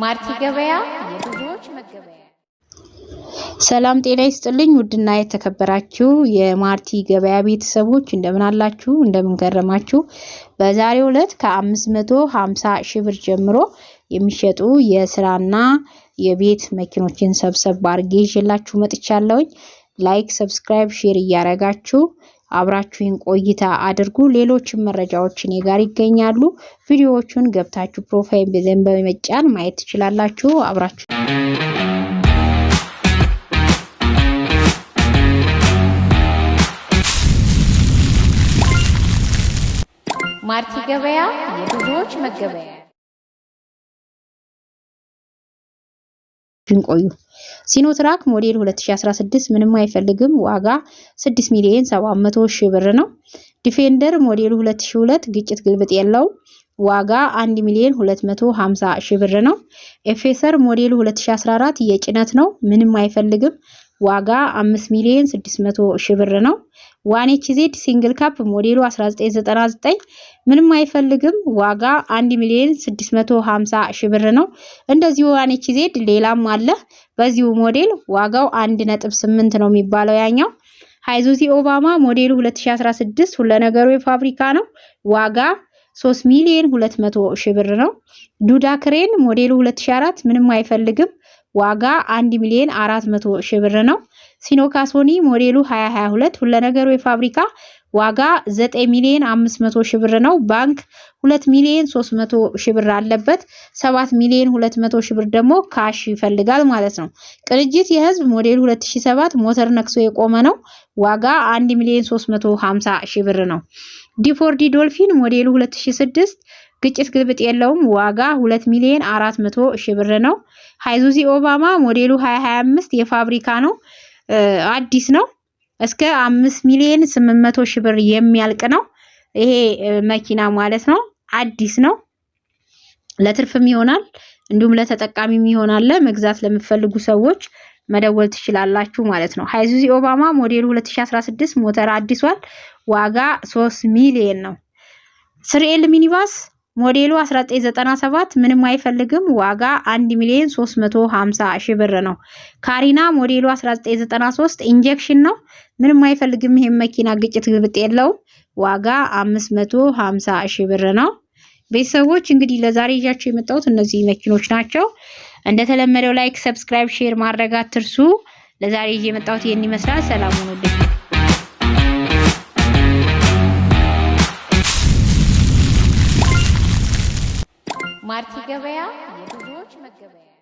ማርቲ ገበያ የብዙዎች መገበያ። ሰላም ጤና ይስጥልኝ ውድና የተከበራችሁ የማርቲ ገበያ ቤተሰቦች እንደምን አላችሁ እንደምን ገረማችሁ። በዛሬው ዕለት ከ550 ሺህ ብር ጀምሮ የሚሸጡ የስራና የቤት መኪኖችን ሰብሰብ አድርጌ ይዤላችሁ መጥቻለሁ። ላይክ ሰብስክራይብ ሼር እያረጋችሁ አብራችሁን ቆይታ አድርጉ። ሌሎች መረጃዎች እኔ ጋር ይገኛሉ። ቪዲዮዎቹን ገብታችሁ ፕሮፋይል በዘን በመጫን ማየት ትችላላችሁ። አብራችሁ ማርቲ ገበያ የብዙዎች መገበያ ቆዩ። ሲኖትራክ ሞዴል 2016 ምንም አይፈልግም። ዋጋ 6,700,000 ብር ነው። ዲፌንደር ሞዴል 2002 ግጭት ግልብጥ የለው ዋጋ 1,250,000 ብር ነው። ኤፌሰር ሞዴል 2014 የጭነት ነው ምንም አይፈልግም። ዋጋ 5,600,000 ብር ነው። ዋን ኤችዜድ ሲንግል ካፕ ሞዴሉ 1999 ምንም አይፈልግም። ዋጋ 1,650,000 ብር ነው። እንደዚሁ ዋን ኤችዜድ ሌላም አለ በዚሁ ሞዴል ዋጋው 1.8 ነው የሚባለው ያኛው። ሃይዙዚ ኦባማ ሞዴሉ 2016 ሁሉ ነገሩ የፋብሪካ ነው። ዋጋ 3,200,000 ብር ነው። ዱዳ ክሬን ሞዴሉ 2004 ምንም አይፈልግም። ዋጋ 1,400,000 ብር ነው። ሲኖካሶኒ ሞዴሉ 2022 ሁሉ ነገሩ የፋብሪካ ዋጋ 9,500,000 ብር ነው። ባንክ 2,300,000 ብር አለበት። 7,200,000 ብር ደግሞ ካሽ ይፈልጋል ማለት ነው። ቅንጅት የህዝብ ሞዴሉ 2007 ሞተር ነክሶ የቆመ ነው። ዋጋ 1,350,000 ብር ነው። ዲፎርዲ ዶልፊን ሞዴሉ 2006 ግጭት ግልብጥ የለውም። ዋጋ 2,400,000 ብር ነው። ሃይዙዚ ኦባማ ሞዴሉ 2025 የፋብሪካ ነው አዲስ ነው። እስከ 5,800,000 ብር የሚያልቅ ነው። ይሄ መኪና ማለት ነው አዲስ ነው። ለትርፍም ይሆናል እንዲሁም ለተጠቃሚም ይሆናል። መግዛት ለምትፈልጉ ሰዎች መደወል ትችላላችሁ ማለት ነው። ሃይዙዚ ኦባማ ሞዴሉ 2016 ሞተር አዲሷል። ዋጋ 3 ሚሊዮን ነው። ስሪኤል ሚኒባስ ሞዴሉ 1997 ምንም አይፈልግም። ዋጋ 1,350,000 ብር ነው። ካሪና ሞዴሉ 1993 ኢንጀክሽን ነው ምንም አይፈልግም። ይሄ መኪና ግጭት ግልብጥ የለውም። ዋጋ 550,000 ብር ነው። ቤተሰቦች እንግዲህ ለዛሬ ይዣችሁ የመጣሁት እነዚህ መኪኖች ናቸው። እንደተለመደው ላይክ ሰብስክራይብ ሼር ማድረግ አትርሱ። ለዛሬ ይዤ የመጣሁት ይሄን ይመስላል። ሰላም ሁኑልኝ። ማርቲ ገበያ የብዙዎች መገበያ